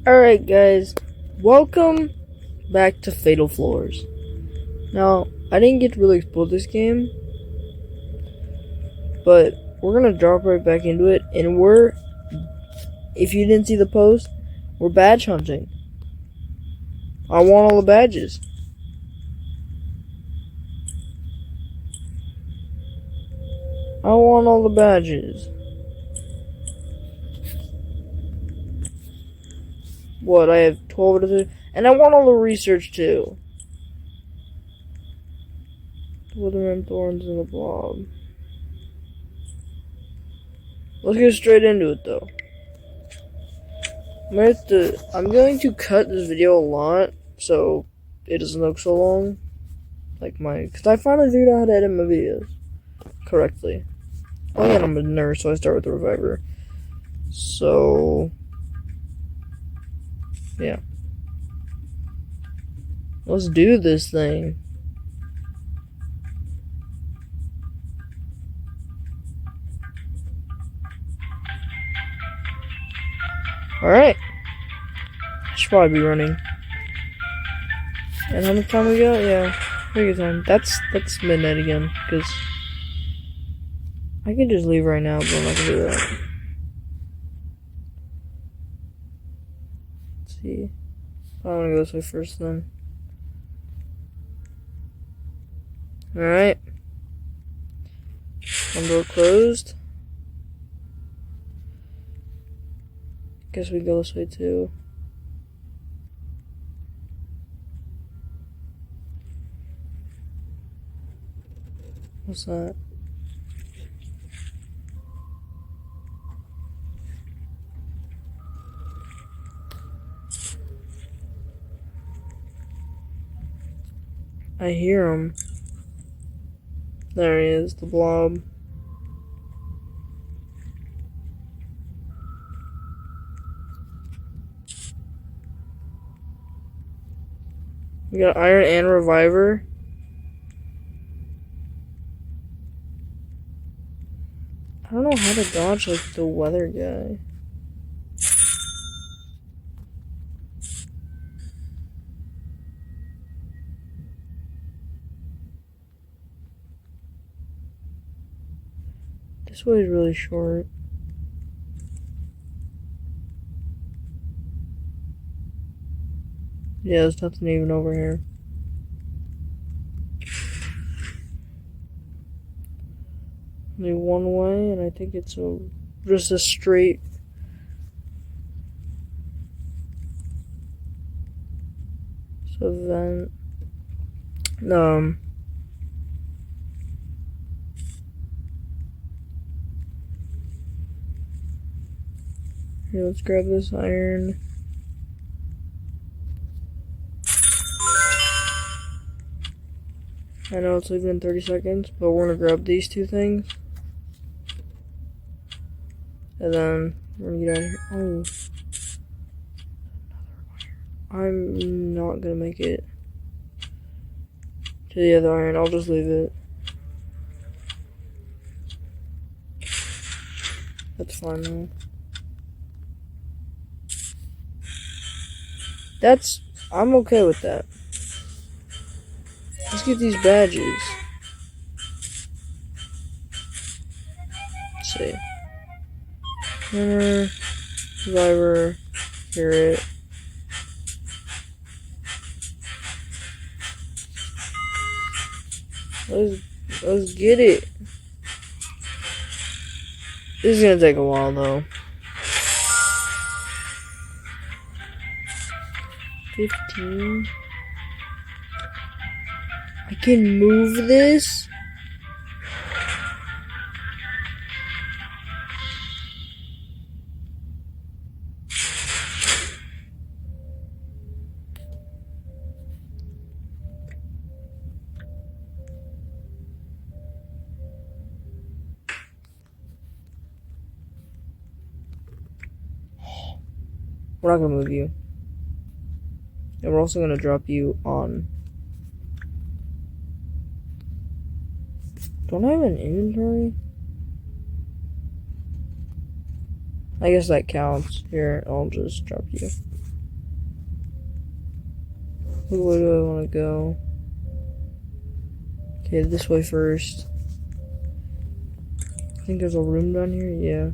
Alright, guys, welcome back to Fatal Floors. Now, I didn't get to really explore this game, but we're gonna drop right back into it, and if you didn't see the post, we're badge hunting. I want all the badges. I want all the badges. What, I have 12 of it, and I want all the research too. Withering thorns in the blob. Let's get straight into it though. I'm going to cut this video a lot so it doesn't look so long. Because I finally figured out how to edit my videos correctly. Oh yeah, I'm a nurse, so I start with the reviver. So, yeah. Let's do this thing. Alright. I should probably be running. And how much time we got? Yeah, pretty good time. That's midnight again, because I can just leave right now, but I'm not gonna do that. Let's see. I wanna go this way first then. Alright. One door closed. Guess we go this way too. What's that? I hear him. There he is, the blob. We got iron and reviver. I don't know how to dodge like the weather guy. This way is really short. Yeah, there's nothing even over here. Only one way, and I think it's just a straight. So then, here, let's grab this iron. I know it's leaving in 30 seconds, but we're gonna grab these two things. And then we're gonna get out of here. Oh. I'm not gonna make it to the other iron. I'll just leave it. That's fine though. I'm okay with that. Let's get these badges. Let's see. Survivor, Carrot. Let's get it. This is gonna take a while though. 15. I can move this? We're not gonna move you. And we're also gonna drop you on. Don't I have an inventory? I guess that counts. Here, I'll just drop you. Which way do I want to go? Okay, this way first. I think there's a room down here, yeah.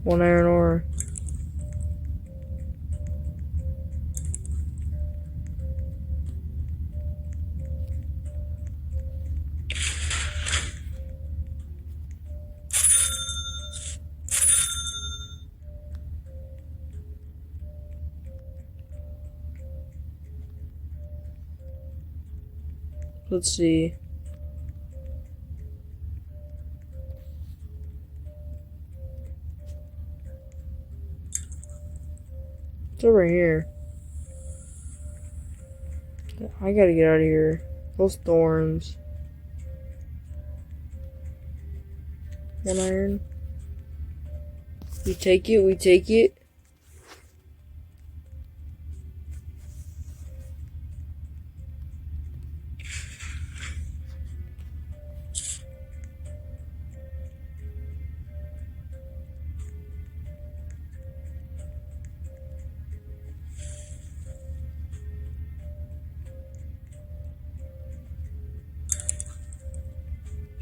One iron ore. Let's see. It's over here. I gotta get out of here. Those thorns. One iron. We take it, we take it.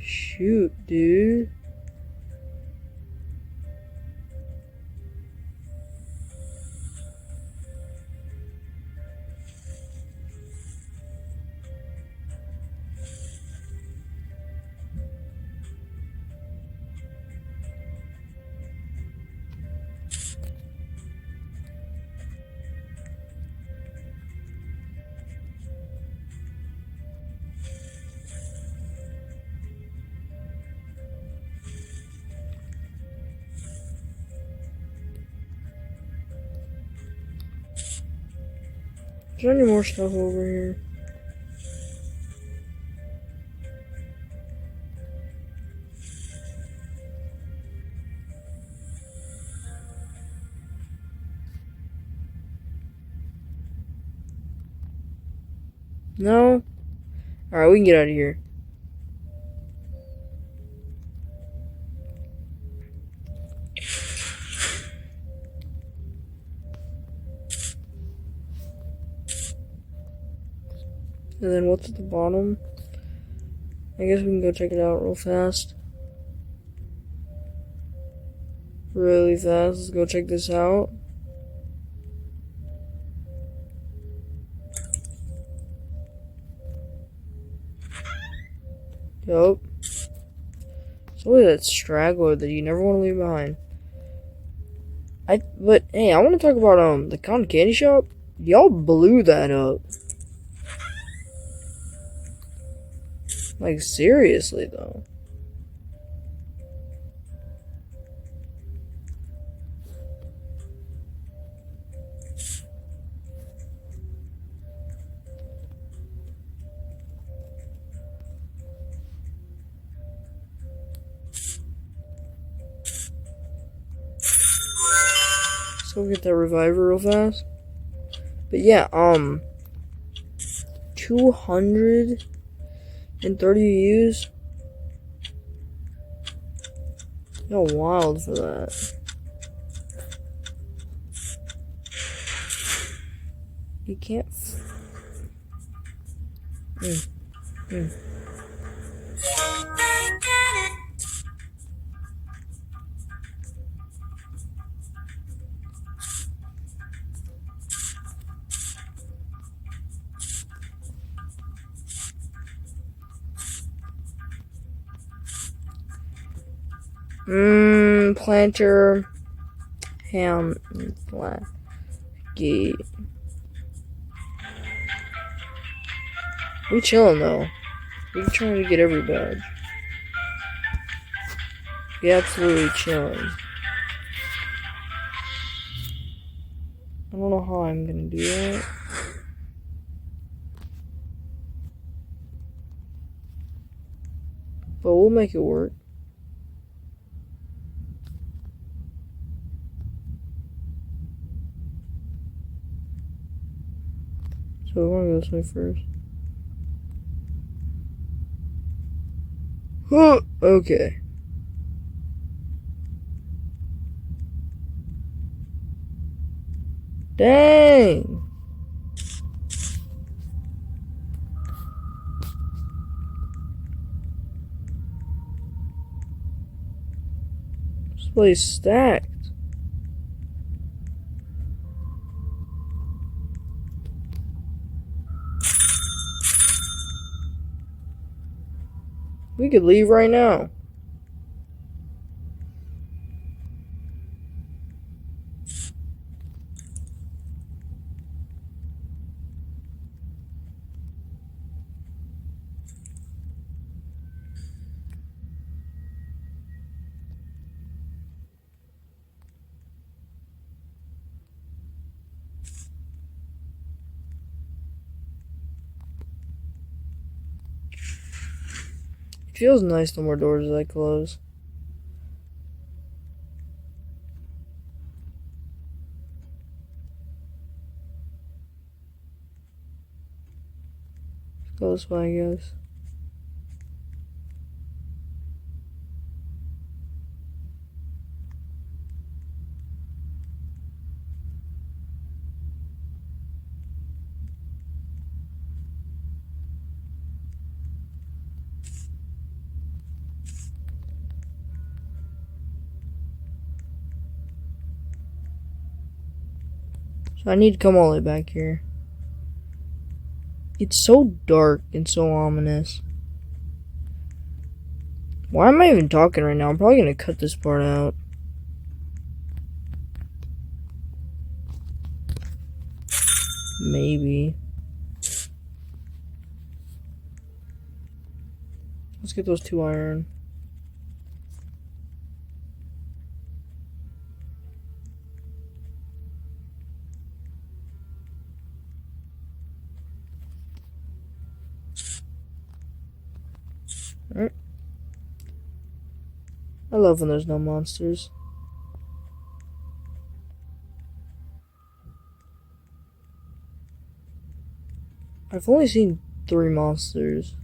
Shoot, dude. Is there any more stuff over here? No? Alright, we can get out of here. And then what's at the bottom? I guess we can go check it out real fast. Really fast. Let's go check this out. Yup. So look at that straggler that you never want to leave behind. But hey, I want to talk about the cotton candy shop. Y'all blew that up. Like seriously though. Let's go get that reviver real fast. But yeah, 230 views. Y'all wild for that. You can't. Planter, ham, and flat gate. We chillin' though. We trying to get every badge. We absolutely chillin'. I don't know how I'm gonna do that. But we'll make it work. So we want to go this way first. Okay. Dang! This place stacked. We could leave right now. It feels nice no more doors that close. Go this way, I guess. So I need to come all the way back here. It's so dark and so ominous. Why am I even talking right now? I'm probably gonna cut this part out. Maybe. Let's get those 2 iron. Alright. I love when there's no monsters. I've only seen 3 monsters.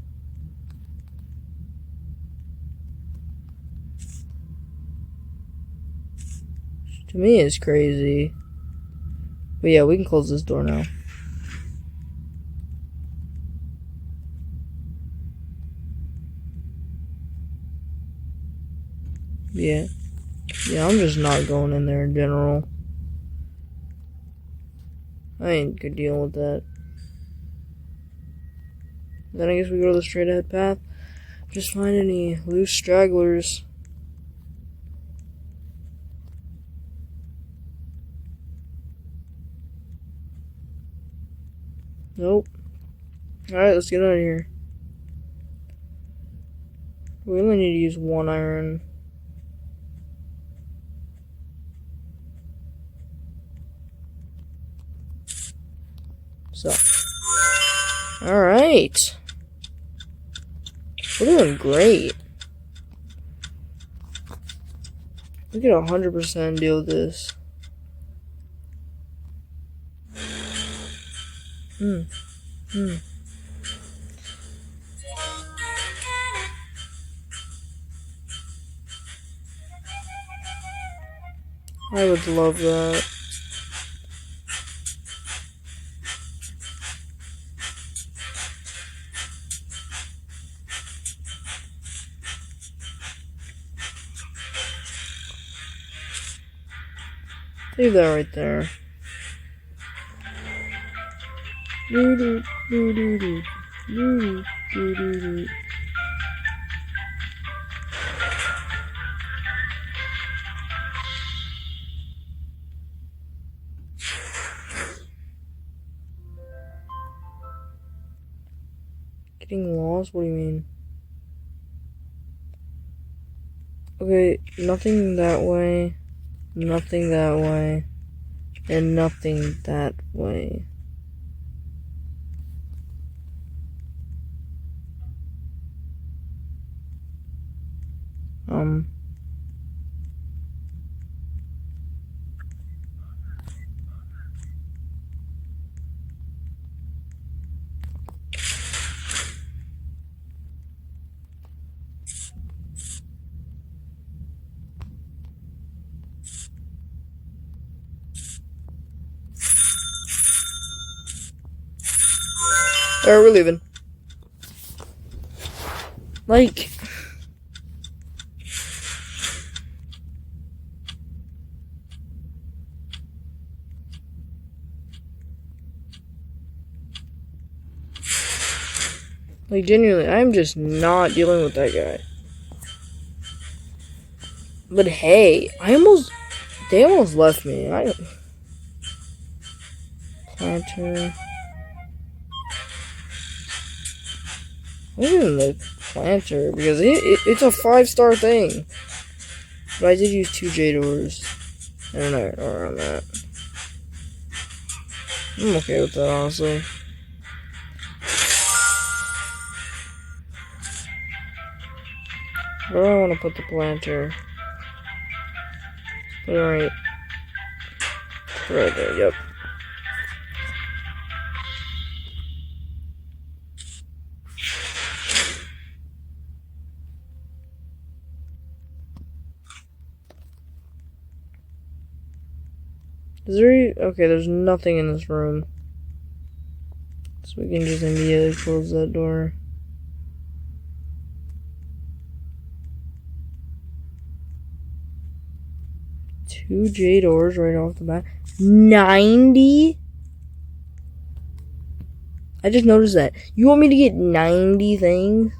To me, it's crazy. But yeah, we can close this door now. Yeah. Yeah, I'm just not going in there in general. I ain't good dealing with that. Then I guess we go to the straight ahead path. Just find any loose stragglers. Nope. Alright, let's get out of here. We only need to use 1 iron. So. Alright. We're doing great. We can 100% deal with this. I would love that. Leave that right there. Doo doo doo doo doo doo doo doo doo. Getting lost? What do you mean? Okay, nothing that way, nothing that way, and nothing that way. Alright, we're leaving. Like... Like, genuinely, I'm just not dealing with that guy. But hey, they almost left me. Planter. What is the planter? Because it's a 5-star thing. But I did use 2 Jade ores. I don't know around that. I'm okay with that, honestly. Where do I want to put the planter? Put it right there, yep. Okay, there's nothing in this room. So we can just immediately close that door. Two Jade ores right off the bat. 90? I just noticed that. You want me to get 90 things?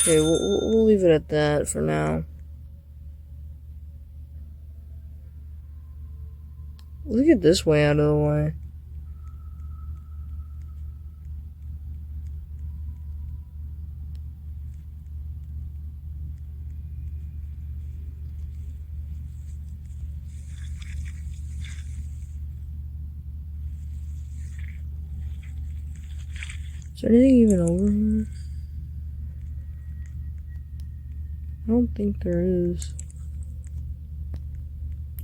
Okay, we'll leave it at that for now. Let's get this way out of the way. Is there anything even over here? I don't think there is.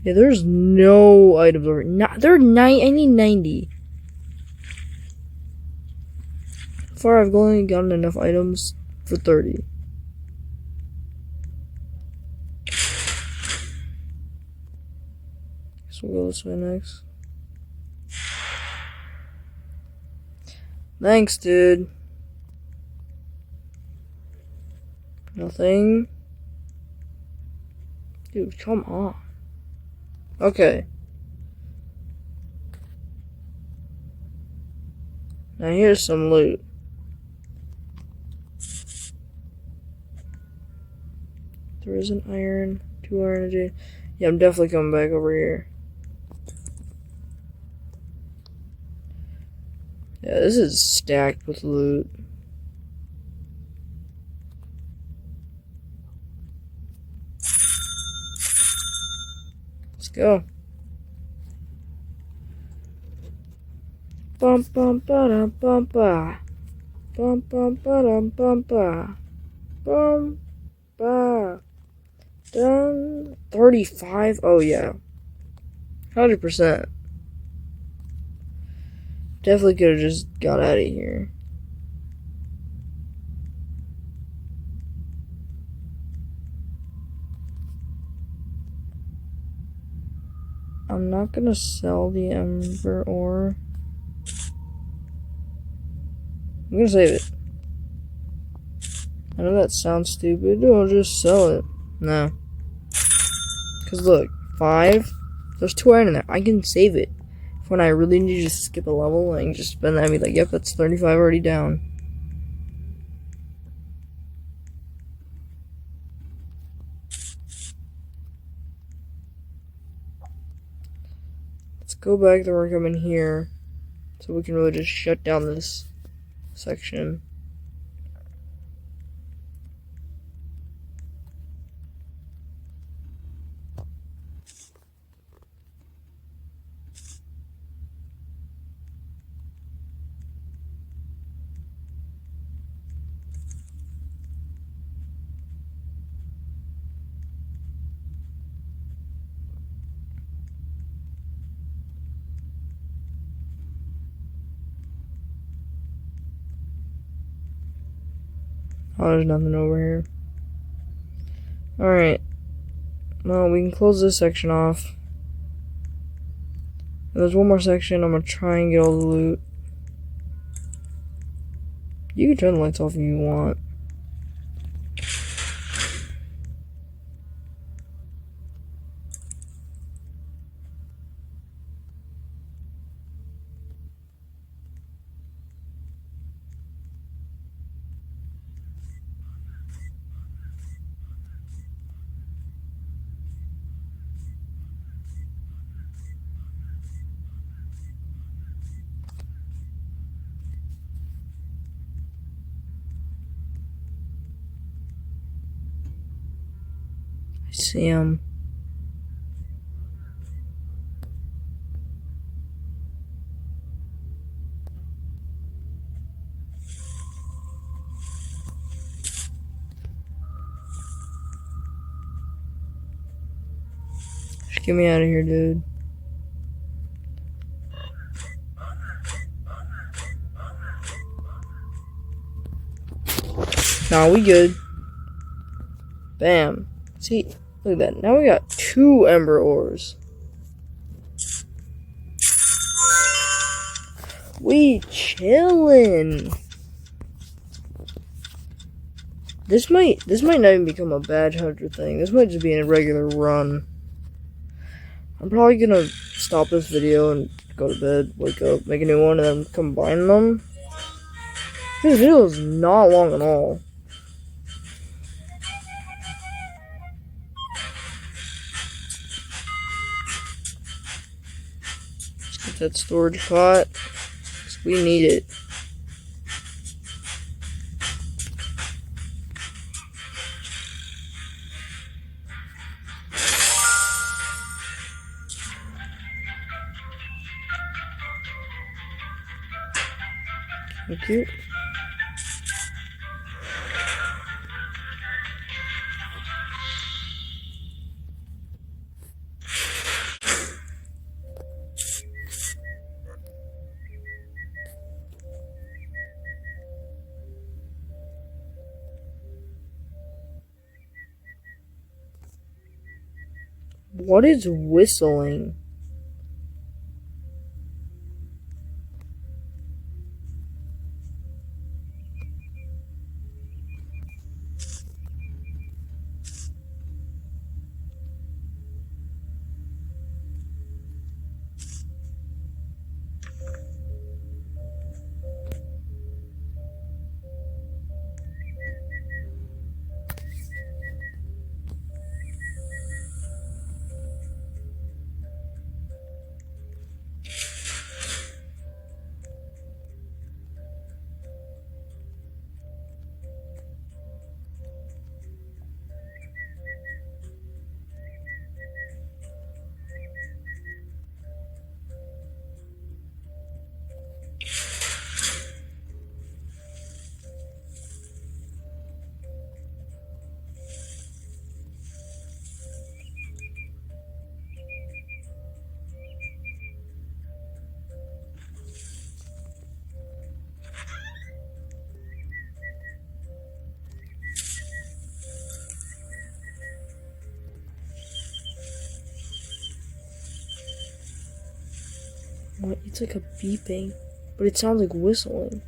Yeah, there's no items over here. I need 90. So far, I've only gotten enough items for 30. So we'll go this way next. Thanks, dude. Nothing. Dude, come on. Okay. Now here's some loot. There is an iron, 2 iron, Jade. Yeah, I'm definitely coming back over here. Yeah, this is stacked with loot. Let's go. Bum bum ba dum bum ba. Bum bum ba dum bum ba. Bum ba. Done. 35? Oh yeah. 100%. Definitely could have just got out of here. I'm not gonna sell the Ember ore. I'm gonna save it. I know that sounds stupid. I'll just sell it. No. Because look, 5. There's 2 iron in there. I can save it. When I really need to just skip a level and just spend that and be like, yep, that's 35 already down. Let's go back to work up in here so we can really just shut down this section. Oh, there's nothing over here. Alright. Well, we can close this section off. And there's one more section. I'm gonna try and get all the loot. You can turn the lights off if you want. I see him. Just get me out of here, dude. Nah, we good. Bam. See, look at that. Now we got 2 ember ores. We chillin'. This might not even become a badge hunter thing. This might just be a regular run. I'm probably gonna stop this video and go to bed, wake up, make a new one, and then combine them. This video is not long at all. Let's get that storage pot. We need it. Thank you. What is whistling? What? It's like a beeping, but it sounds like whistling.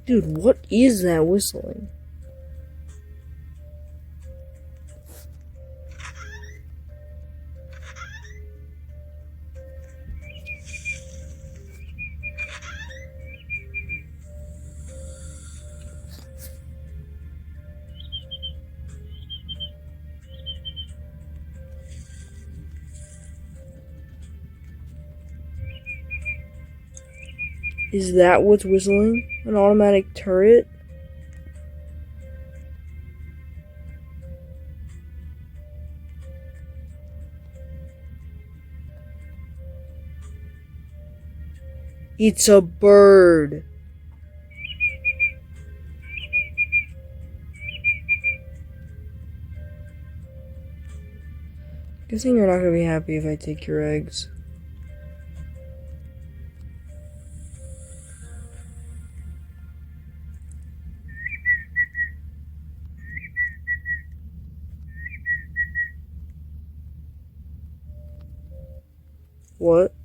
Dude, what is that whistling? Is that what's whistling? An automatic turret? It's a bird. Guessing you're not gonna be happy if I take your eggs. What?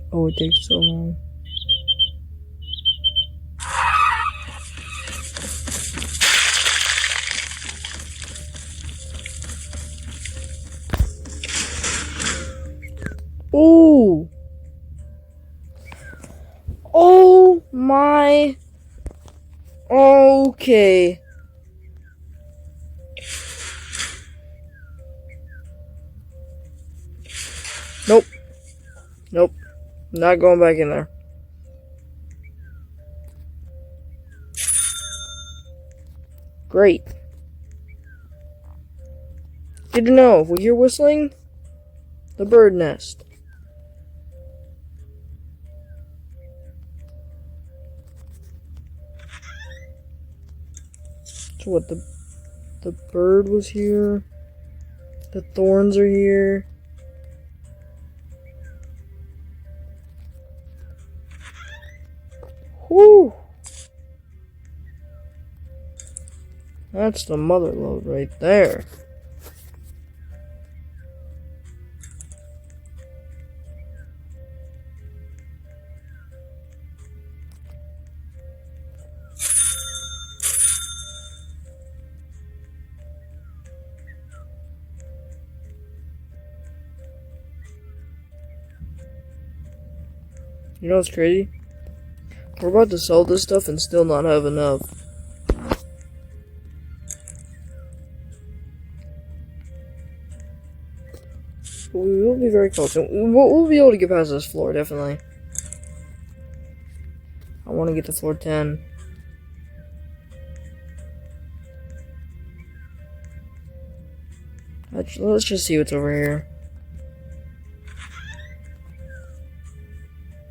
Oh, it takes so long. Ooh! Oh my. Okay. Nope. Nope. Not going back in there. Great. Good to know. If we hear whistling, the bird nest. So what, the bird was here. The thorns are here. Whew. That's the mother lode right there. You know what's crazy? We're about to sell this stuff and still not have enough. But we will be very close. We'll be able to get past this floor, definitely. I want to get to floor 10. Let's just see what's over here.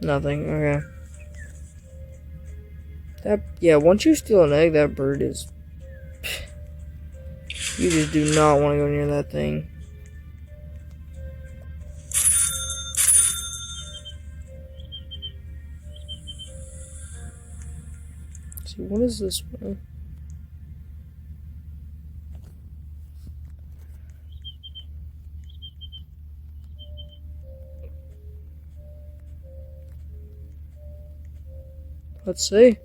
Nothing, okay. Yeah, once you steal an egg, that bird is... You just do not want to go near that thing. See, what is this one? Let's see.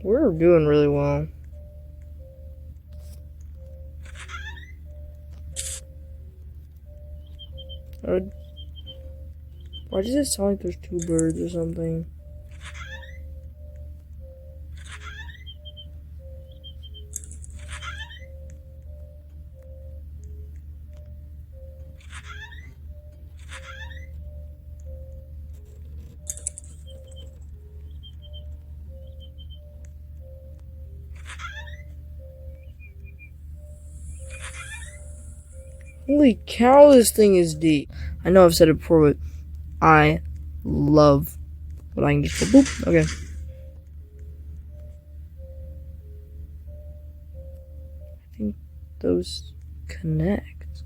We're doing really well. Why does it sound like there's two birds or something? Holy cow, this thing is deep. I know I've said it before, but I love when I can just go boop. Okay. I think those connect.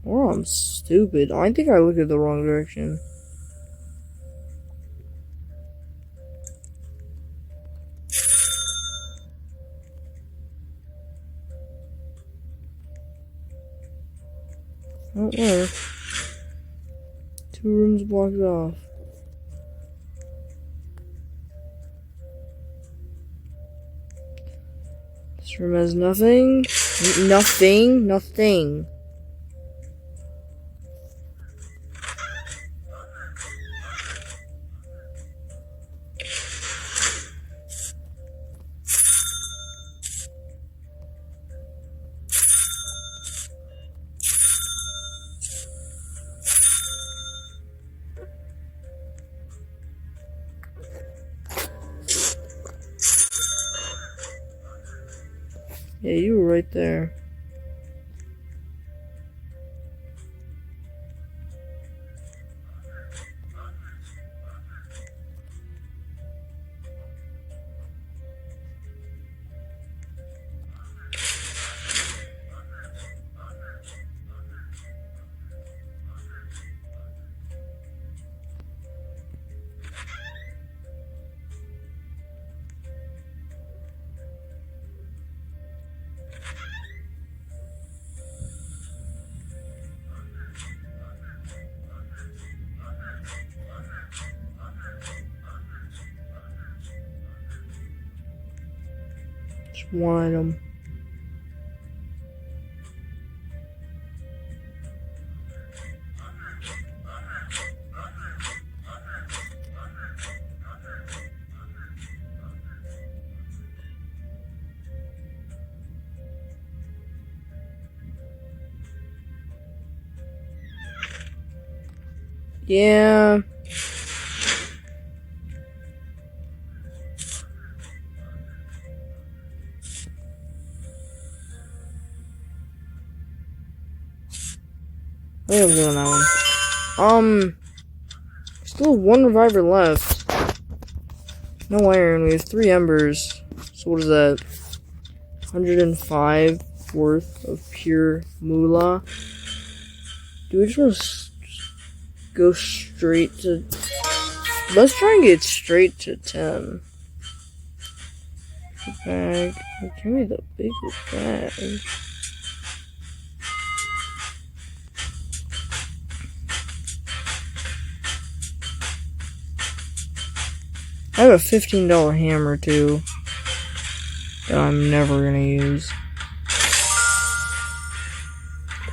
Or I'm stupid. I think I looked at the wrong direction. Oh, whatever. 2 rooms blocked off. This room has nothing. Nothing. Yeah, you were right there. Just one item. Yeah. I think I'm doing that one. Still have one reviver left. No iron. We have 3 embers. So what is that? 105 worth of pure moolah. Do we just want to go straight to... Let's try and get straight to 10. Bag. Give me the bigger bag. I have a $15 hammer too that I'm never gonna use.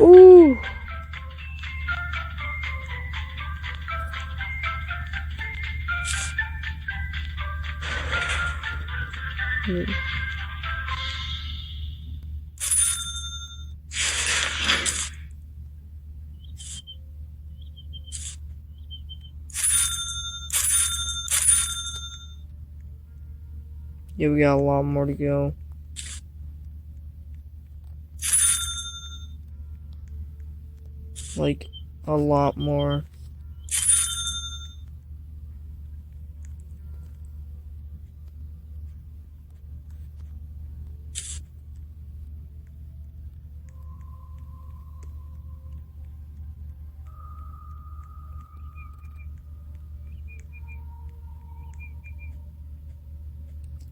Ooh! Yeah, we got a lot more to go. Like, a lot more.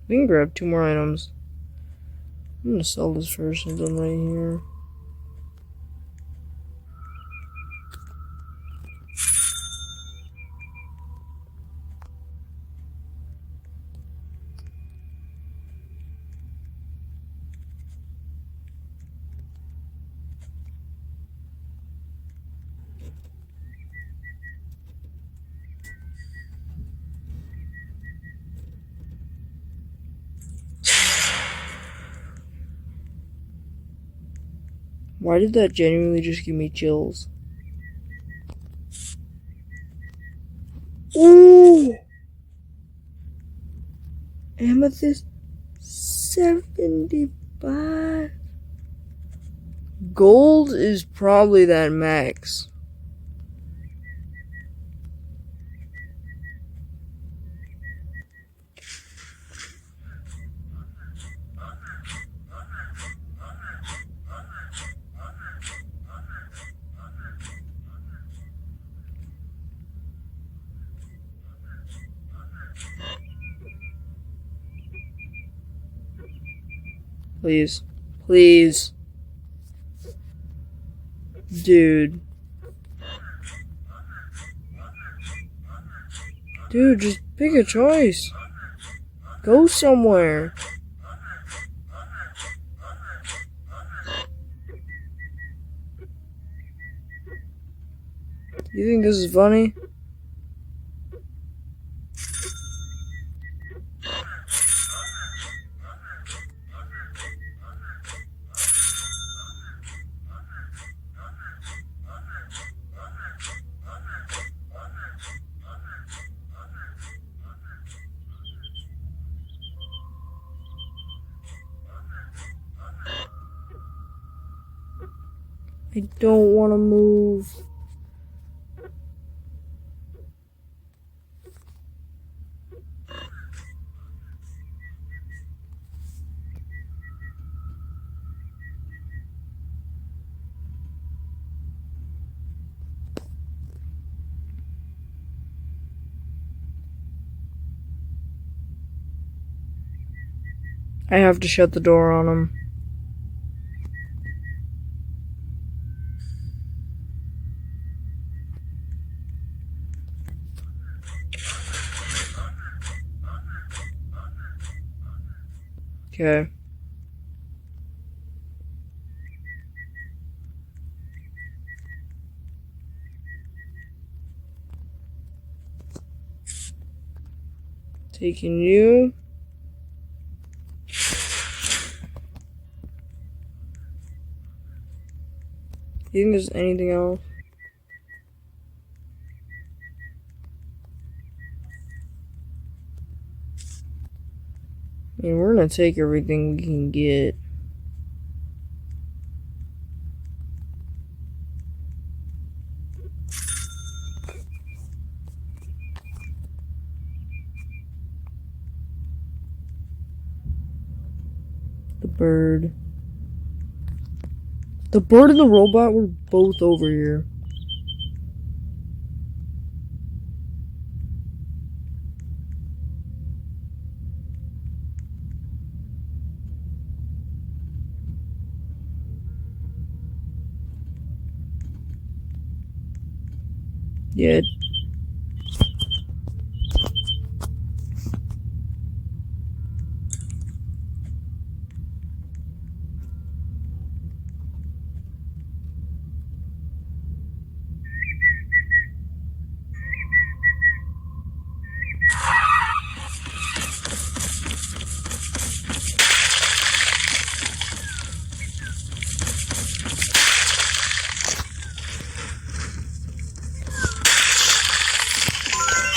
We can grab 2 more items. I'm gonna sell this first and then right here. Why did that genuinely just give me chills? Ooh! Amethyst 75. Gold is probably that max. Please. Please. Dude. Dude, just pick a choice. Go somewhere. You think this is funny? I don't want to move. I have to shut the door on him. Okay. Taking you. Do you think there's anything else? I mean, we're gonna take everything we can get. The bird. The bird and the robot were both over here. Yeah.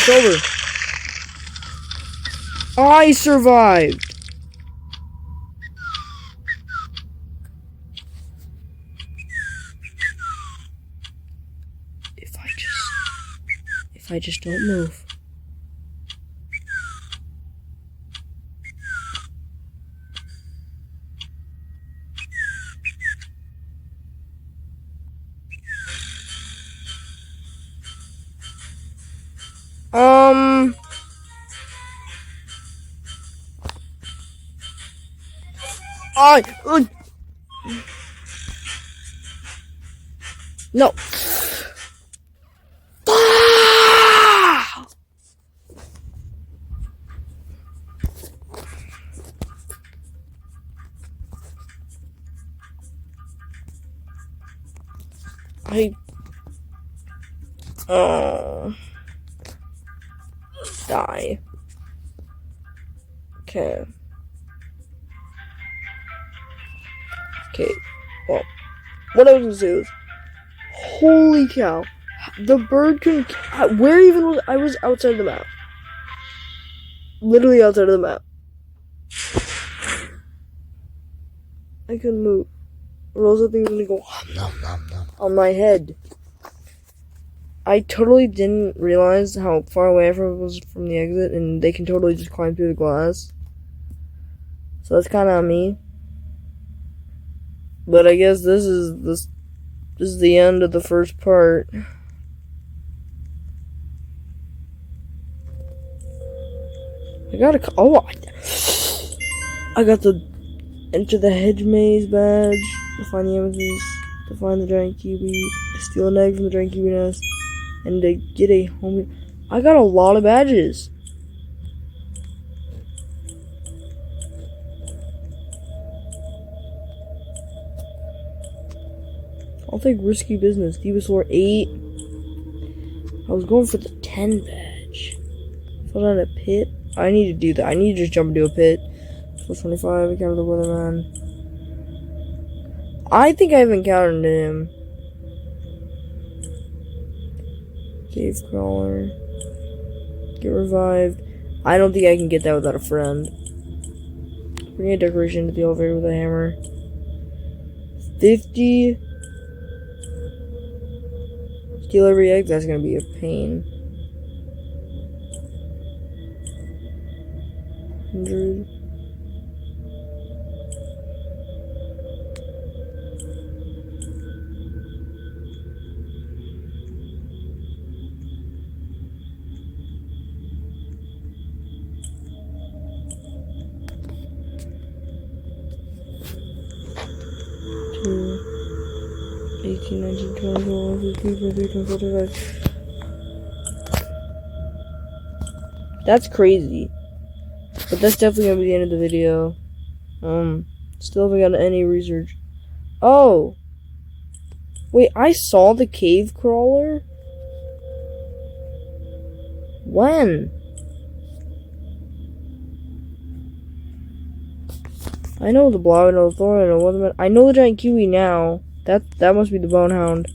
It's over. I survived. If I just don't move. I no. Ah! I die. Okay. Okay. Well, what I was gonna say was, holy cow, the bird couldn't. Where even was I? Was outside of the map. Literally outside of the map. I couldn't move. Or else that thing was gonna go on my head. I totally didn't realize how far away I was from the exit, and they can totally just climb through the glass. So that's kind of on me. But I guess this is the end of the first part. I got the enter the hedge maze badge, to find the amethyst, to find the giant kiwi, steal an egg from the giant kiwi nest, and to get a home. I got a lot of badges. I'll take risky business. Devosaur 8. I was going for the 10 badge. Fell down a pit. I need to do that. I need to just jump into a pit. 425, encounter the weatherman. I think I've encountered him. Cave crawler. Get revived. I don't think I can get that without a friend. Bring a decoration to the elevator with a hammer. 50. Steal every egg? That's gonna be a pain. 100. Two, 18, 19, 20, 21, 22, 23, 24, 25. That's crazy. But that's definitely gonna be the end of the video. Still haven't got any research. Oh! Wait, I saw the cave crawler? When? I know the blob, I know the thorn, I know what I know the giant kiwi now. That must be the bonehound.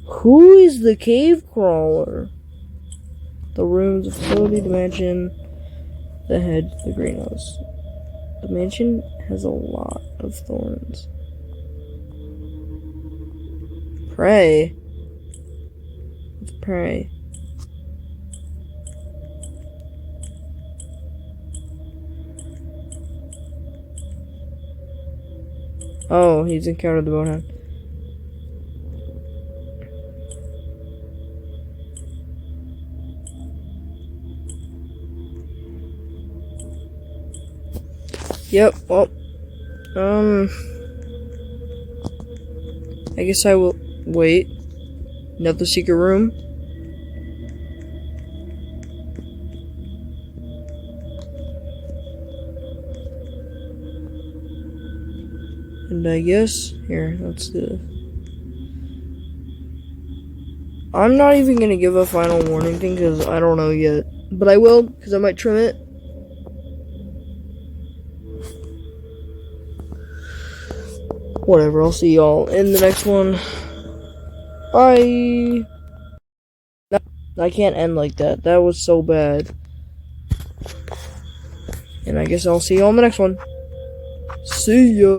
Who is the cave crawler? The rooms, the facility, the mansion, the head, the greenhouse. The mansion has a lot of thorns. Pray. Let's pray. Oh, he's encountered the bonehound. Yep, well, I guess I will wait. Another secret room. And I guess, here, let's do this. I'm not even gonna give a final warning thing because I don't know yet. But I will, because I might trim it. Whatever, I'll see y'all in the next one. Bye! I can't end like that. That was so bad. And I guess I'll see y'all in the next one. See ya!